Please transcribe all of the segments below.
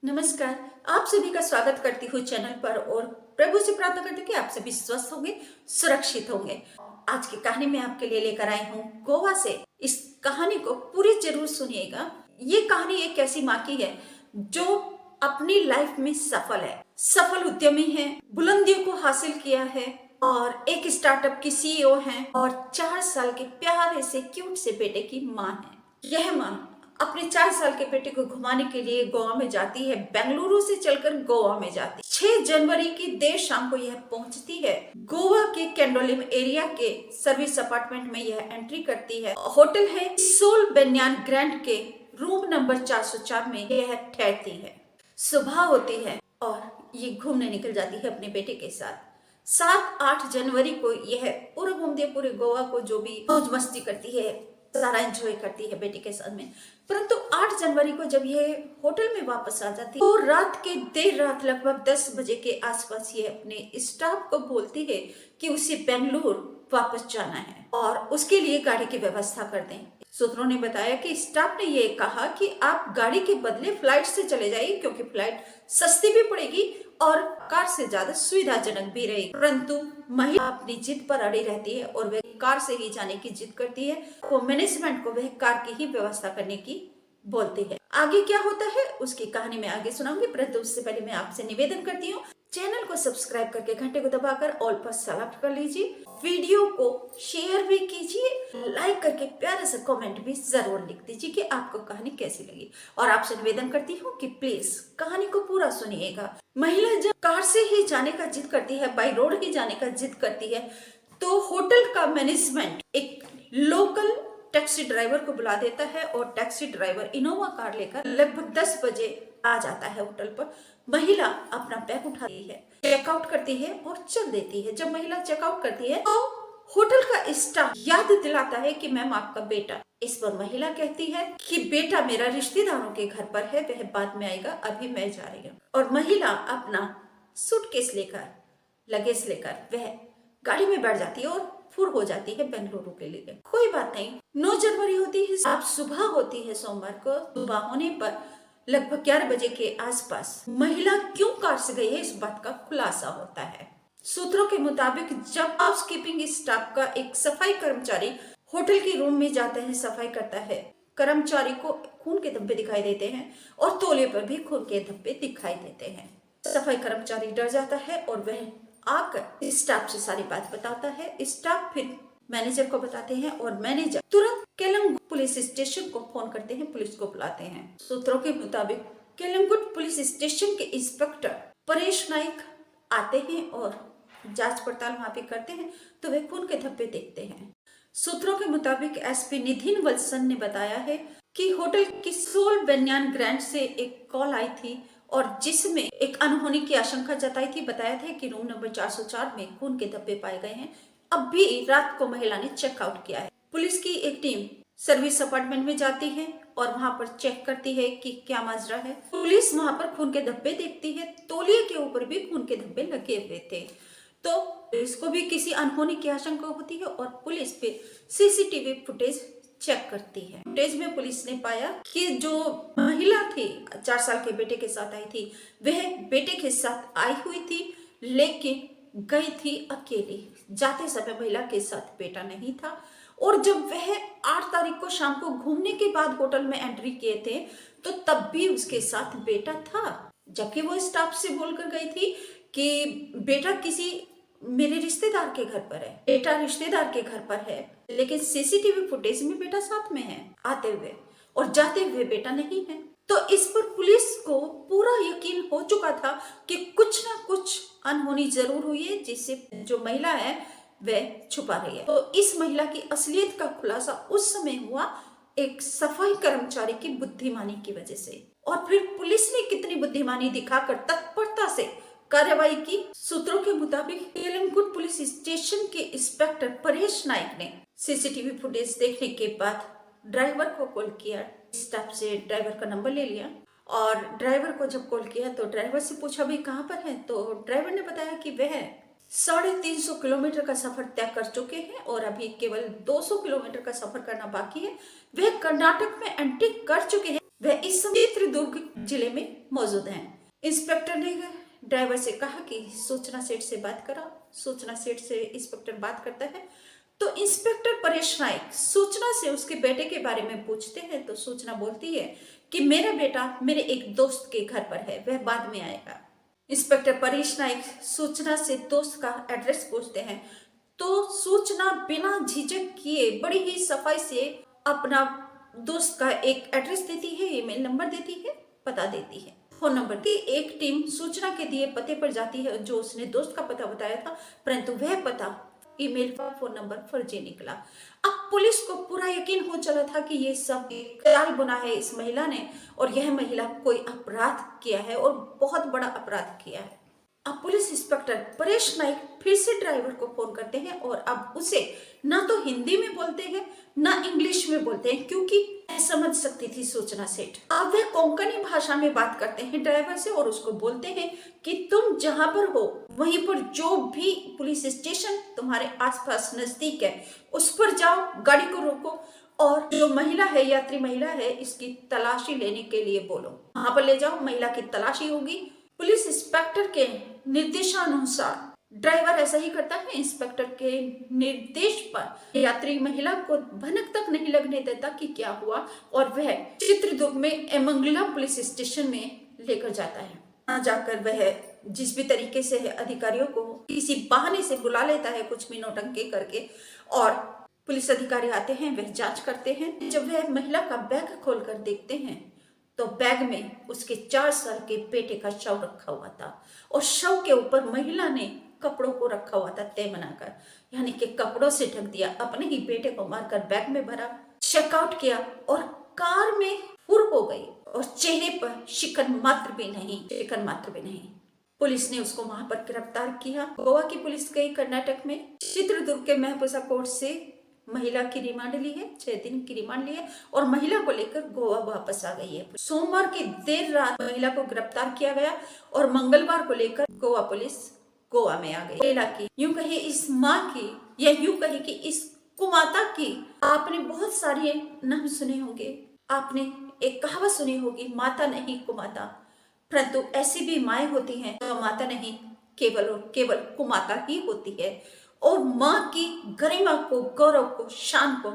नमस्कार। आप सभी का स्वागत करती हूँ चैनल पर और प्रभु से प्रार्थना करती हूँ कि आप सभी स्वस्थ होंगे, सुरक्षित होंगे। आज की कहानी मैं आपके लिए लेकर आई हूँ गोवा से। इस कहानी को पूरी जरूर सुनिएगा। ये कहानी एक ऐसी माँ की है जो अपनी लाइफ में सफल है, सफल उद्यमी है, बुलंदियों को हासिल किया है और एक स्टार्टअप की सीईओ है और 4 साल के प्यारे से क्यूट से बेटे की माँ है। यह माँ अपने 4 साल के बेटे को घुमाने के लिए गोवा में जाती है। बेंगलुरु से चलकर गोवा में जाती है। 6 जनवरी की देर शाम को यह पहुंचती है। गोवा के कैंडोलिम एरिया के सर्विस अपार्टमेंट में यह एंट्री करती है। होटल है सोल बेन्यान ग्रैंड के रूम नंबर 404 में यह ठहरती है। सुबह होती है और ये घूमने निकल जाती है अपने बेटे के साथ। 7-8 जनवरी को यह पूरा घूमती है, पूरे गोवा को जो भी मौज मस्ती करती है, सारा एंजॉय करती है बेटे के साथ में। परंतु 8 जनवरी को जब ये होटल में वापस आ जाती है तो रात के देर रात लगभग 10 बजे के आसपास ये अपने स्टाफ को बोलती है कि उसे बेंगलुरु वापस जाना है और उसके लिए गाड़ी की व्यवस्था कर दें। सूत्रों ने बताया कि स्टाफ ने ये कहा कि आप गाड़ी के बदले फ्लाइट से चले जाइए क्योंकि फ्लाइट सस्ती भी पड़ेगी और कार से ज्यादा सुविधाजनक भी रहेगी। परंतु महिला अपनी जिद पर अड़ी रहती है और वह कार से ही जाने की जिद करती है। वो मैनेजमेंट को वह कार की ही व्यवस्था करने की बोलती है। आगे क्या होता है उसकी कहानी मैं आगे सुनाऊंगी, परंतु उससे पहले मैं आपसे निवेदन करती हूँ चैनल को सब्सक्राइब करके घंटे को दबाकर ऑल पर सेलेक्ट कर लीजिए, वीडियो को शेयर भी कीजिए, लाइक करके प्यारा सा कमेंट भी जरूर लिख दीजिए कि आपको कहानी कैसी लगी। और आपसे निवेदन करती हूँ कि प्लीज कहानी को पूरा सुनिएगा। महिला जब कार से ही जाने का जिद करती है, बाई रोड ही जाने का जिद करती है, तो होटल का मैनेजमेंट एक लोकल टैक्सी ड्राइवर को बुला देता है और टैक्सी ड्राइवर इनोवा कार लेकर लगभग 10 बजे आ जाता है होटल पर। महिला अपना बैग उठाती है, चेकआउट करती है और चल देती है। जब महिला चेकआउट करती है तो होटल का स्टाफ याद दिलाता है कि मैम आपका बेटा। इस पर महिला कहती है कि बेटा मेरा रिश्तेदारों के घर पर है, वह बाद में आएगा, अभी मैं जा रही हूँ। और महिला अपना सूटकेस लेकर, लगेज लेकर वह गाड़ी में बैठ जाती है और फुर हो जाती है बेंगलुरु के लिए। कोई बात नहीं। 9 जनवरी होती है, आप सुबह होती है सोमवार को। सुबह होने पर लगभग 11 बजे के आसपास महिला क्यों कार से गई है इस बात का खुलासा होता है। सूत्रों के मुताबिक जब हाउसकीपिंग स्टाफ का एक सफाई कर्मचारी होटल के रूम में जाता है, सफाई करता है, कर्मचारी को खून के धब्बे दिखाई देते हैं और तौलिए पर भी खून के धब्बे दिखाई देते हैं। सफाई कर्मचारी डर जाता है और वह आकर स्टाफ से सारी बात बताता है। स्टाफ फिर मैनेजर को बताते हैं और मैनेजर तुरंत केलंगुट पुलिस स्टेशन को फोन करते हैं, पुलिस को बुलाते हैं। सूत्रों के मुताबिक केलंगुट पुलिस स्टेशन के इंस्पेक्टर परेश नाइक आते हैं और जांच पड़ताल वहां पे करते हैं तो वे खून के धब्बे देखते हैं। सूत्रों के मुताबिक एसपी निधिन वत्सन ने बताया है कि होटल की सोल बेन्यान ग्रैंड से एक कॉल आई थी और जिसमें एक अनहोनी की आशंका जताई थी। बताया था कि रूम नंबर 404 में खून के धब्बे पाए गए हैं। अब भी रात को महिला ने चेकआउट किया है। पुलिस की एक टीम सर्विस अपार्टमेंट में जाती है और वहां पर चेक करती है कि क्या माजरा है। पुलिस वहां पर खून के धब्बे देखती है, तौलिए के ऊपर भी खून के धब्बे लगे हुए थे। तो इसको भी किसी अनहोनी की आशंका होती है और पुलिस पे सीसीटीवी फुटेज चेक करती है। फुटेज में पुलिस ने पाया कि जो महिला थी 4 साल के बेटे के साथ आई थी, वह बेटे के साथ आई हुई थी लेकिन गई थी अकेली। जाते समय महिला के साथ बेटा नहीं था और जब वह 8 तारीख को शाम को घूमने के बाद होटल में एंट्री किए थे तो तब भी उसके साथ बेटा था, जबकि वो स्टाफ से बोलकर गई थी कि बेटा किसी मेरे रिश्तेदार के घर पर है, बेटा रिश्तेदार के घर पर है, लेकिन सीसीटीवी फुटेज में बेटा साथ में है आते हुए और जाते हुए बेटा नहीं है। तो इस पर पुलिस को पूरा यकीन हो चुका था कि कुछ ना कुछ अनहोनी जरूर हुई है जिससे जो महिला है वह छुपा रही है। तो इस महिला की असलियत का खुलासा उस समय हुआ एक सफाई कर्मचारी की बुद्धिमानी की वजह से। और फिर पुलिस ने कितनी बुद्धिमानी दिखाकर तत्परता से कार्रवाई की। सूत्रों के मुताबिक केलंगुट पुलिस स्टेशन के इंस्पेक्टर परेश नाइक ने सीसीटीवी फुटेज देखने के बाद ड्राइवर को कॉल किया। स्टाफ से ड्राइवर का नंबर ले लिया और ड्राइवर को जब कॉल किया तो ड्राइवर से पूछा भाई कहाँ पर है, तो ड्राइवर ने बताया कि वह 350 किलोमीटर का सफर तय कर चुके हैं और अभी केवल 200 किलोमीटर का सफर करना बाकी है। वह कर्नाटक में एंट्री कर चुके हैं वह इस समय चित्रदुर्ग जिले में मौजूद हैं। इंस्पेक्टर ने ड्राइवर से कहा कि सूचना सेठ से बात करा। सूचना सेठ से इंस्पेक्टर बात करता है तो इंस्पेक्टर परेश नाइक सूचना से उसके बेटे के बारे में पूछते हैं तो सूचना बोलती है कि मेरा बेटा मेरे एक दोस्त के घर पर है, वह बाद में आएगा। इंस्पेक्टर परेश नाइक सूचना से दोस्त का एड्रेस पूछते हैं तो सूचना बिना झिझक किए बड़ी ही सफाई से अपना दोस्त का एक एड्रेस देती है, ईमेल नंबर देती है, पता देती है, फोन नंबर की। एक टीम सूचना के दिए पते पर जाती है जो उसने दोस्त का पता बताया था, परंतु वह पता, ईमेल का फोन नंबर फर्जी निकला। अब पुलिस को पूरा यकीन हो चला था कि ये सब जाल बुना है इस महिला ने और यह महिला कोई अपराध किया है और बहुत बड़ा अपराध किया है। अब पुलिस इंस्पेक्टर परेश नाइक फिर से ड्राइवर को फोन करते हैं और अब उसे ना तो हिंदी में बोलते हैं ना इंग्लिश में बोलते हैं क्योंकि समझ सकती थी सूचना सेठ। अब वे कोंकणी भाषा में बात करते हैं ड्राइवर से और उसको बोलते हैं कि तुम जहां पर हो वहीं पर जो भी पुलिस स्टेशन तुम्हारे आसपास नजदीक है उस पर जाओ, गाड़ी को रोको और जो महिला है, यात्री महिला है, इसकी तलाशी लेने के लिए बोलो। वहां पर ले जाओ, महिला की तलाशी होगी। पुलिस इंस्पेक्टर के निर्देशानुसार ड्राइवर ऐसा ही करता है। इंस्पेक्टर के निर्देश पर यात्री महिला को भनक तक नहीं लगने देता कि क्या हुआ और वह चित्रदुर्ग में एमंगलम पुलिस स्टेशन में लेकर जाता है। वहां जाकर वह जिस भी तरीके से अधिकारियों को किसी बहाने से बुला लेता है, कुछ भी नौटंकी करके, और पुलिस अधिकारी आते हैं, वह जांच करते हैं। जब वह महिला का बैग खोलकर देखते हैं तो बैग में उसके 4 साल के बेटे का शव रखा हुआ था और शव के ऊपर महिला ने कपड़ों को रखा हुआ था तय बनाकर, यानी कि कपड़ों से ढक दिया, अपने ही बेटे को मारकर बैग में भरा, चेकआउट किया और कार में फुर हो गई और चेहरे पर शिकन मात्र भी नहीं। पुलिस ने उसको वहां पर गिरफ्तार किया। गोवा की पुलिस गई कर्नाटक में, चित्रदुर्ग के महबूसा कोर्ट से महिला की रिमांड ली है, 6 दिन की रिमांड ली है और महिला को लेकर गोवा वापस आ गई है। सोमवार की देर रात महिला को गिरफ्तार किया गया और मंगलवार को लेकर गोवा पुलिस गोवा में आ गई। महिला की, यूं कहे इस माँ की, या यूं कहे कि इस कुमाता की, आपने बहुत सारे नाम सुने होंगे, आपने एक कहावत सुनी होगी, माता नहीं कुमाता, परंतु ऐसी भी माएँ होती हैं जो माता नहीं केवल और केवल कुमाता ही होती है और माँ की गरिमा को, गौरव को, शान को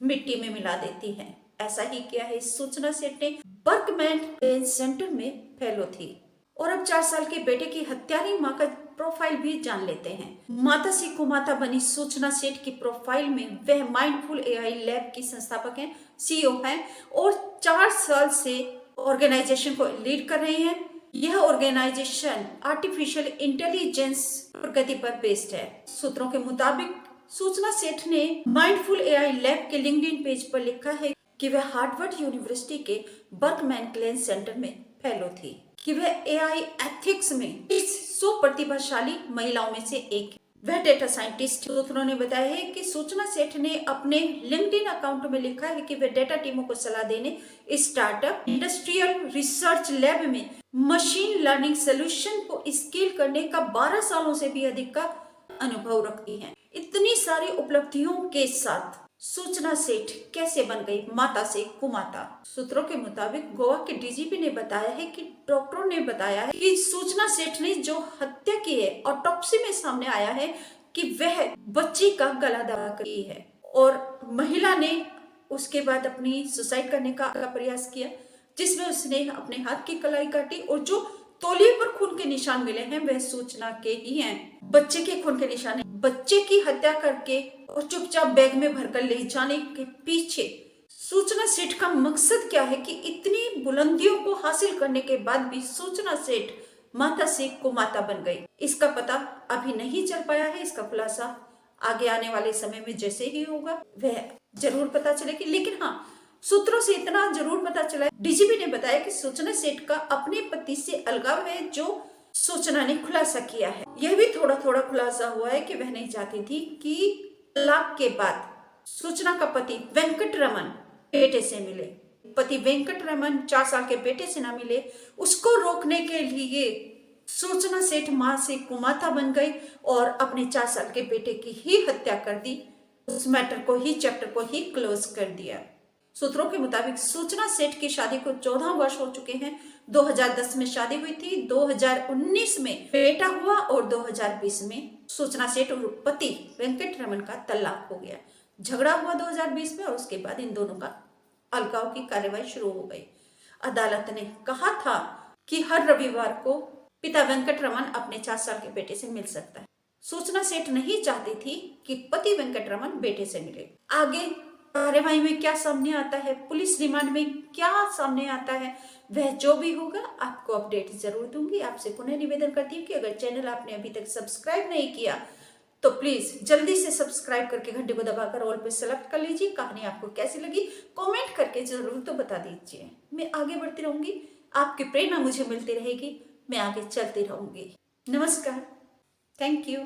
मिट्टी में मिला देती है। ऐसा ही किया है इस सूचना सेठ ने। बर्कमैन सेंटर में फेलो थी और अब 4 साल के बेटे की हत्यारी माँ का प्रोफाइल भी जान लेते हैं। माता से कुमाता बनी सूचना सेठ की प्रोफाइल में वह माइंडफुल एआई लैब की संस्थापक हैं, सीईओ हैं और 4 साल से ऑर्गेनाइजेशन को लीड कर रहे हैं। यह ऑर्गेनाइजेशन आर्टिफिशियल इंटेलिजेंस प्रगति पर बेस्ड है। सूत्रों के मुताबिक सूचना सेठ ने माइंडफुल एआई लैब के लिंक्डइन पेज पर लिखा है कि वह हार्वर्ड यूनिवर्सिटी के बर्कमैन सेंटर में फेलो थी, कि वह एआई एथिक्स में 100 प्रतिभाशाली महिलाओं में से एक। वह डेटा साइंटिस्ट। सूत्रों ने बताया है कि सूचना सेठ ने अपने लिंक्डइन अकाउंट में लिखा है कि वह डेटा टीमों को सलाह देने स्टार्टअप इंडस्ट्रियल रिसर्च लैब में मशीन लर्निंग सोल्यूशन को स्केल करने का 12 सालों से भी अधिक का अनुभव रखती हैं। इतनी सारी उपलब्धियों के साथ सूचना सेठ कैसे बन गई माता से कुमाता? सूत्रों के मुताबिक गोवा के डीजीपी ने बताया है कि डॉक्टरों ने बताया है कि सूचना सेठ ने जो हत्या की है, ऑटोप्सी में सामने आया है कि वह बच्ची का गला दबा की है और महिला ने उसके बाद अपनी सुसाइड करने का प्रयास किया, जिसमें उसने अपने हाथ की कलाई काटी और जो तौलिए पर खून के निशान मिले हैं वह सूचना के ही हैं। बच्चे के खून के निशान, बच्चे की हत्या करके और चुपचाप बैग में भरकर ले जाने के पीछे सूचना सेठ का मकसद क्या है कि इतनी बुलंदियों को हासिल करने के बाद भी सूचना सेठ माता से कुमाता बन गई। इसका पता अभी नहीं चल पाया है। इसका खुलासा आगे आने वाले समय में जैसे ही होगा वह जरूर पता चलेगी। लेकिन हाँ, सूत्रों से इतना जरूर पता चला, डीजीपी ने बताया कि सूचना सेठ का अपने पति से अलगाव है, जो सूचना ने खुलासा किया है। यह भी थोड़ा थोड़ा खुलासा हुआ है कि वह नहीं चाहती थी कि तलाक के बाद सूचना का पति वेंकट रमन बेटे से मिले। पति वेंकट रमन 4 साल के बेटे से ना मिले, उसको रोकने के लिए सूचना सेठ मां से कुमाता बन गई और अपने 4 साल के बेटे की ही हत्या कर दी। उस मैटर को ही, चैप्टर को ही क्लोज कर दिया। सूत्रों के मुताबिक सूचना सेठ की शादी को 14 वर्ष हो चुके हैं। 2010 में शादी हुई थी, 2019 में बेटा हुआ और 2020 में सूचना सेठ और पति वेंकट रमन का तलाक हो गया। झगड़ा हुआ 2020 में और उसके बाद इन दोनों का अलगाव की कार्यवाही शुरू हो गई। अदालत ने कहा था कि हर रविवार को पिता वेंकट रमन अपने 4 साल के बेटे से मिल सकता है। सूचना सेठ नहीं चाहती थी कि पति वेंकट रमन बेटे से मिले। आगे कार्यवाही में क्या सामने आता है, पुलिस रिमांड में क्या सामने आता है, वह जो भी होगा आपको अपडेट जरूर दूंगी। आपसे पुनः निवेदन करती हूँ कि अगर चैनल आपने अभी तक सब्सक्राइब नहीं किया तो प्लीज जल्दी से सब्सक्राइब करके घंटे को दबाकर ऑल पे सेलेक्ट कर लीजिए। कहानी आपको कैसी लगी कमेंट करके जरूर तो बता दीजिए। मैं आगे बढ़ती रहूंगी, आपकी प्रेरणा मुझे मिलती रहेगी, मैं आगे चलती रहूंगी। नमस्कार, थैंक यू।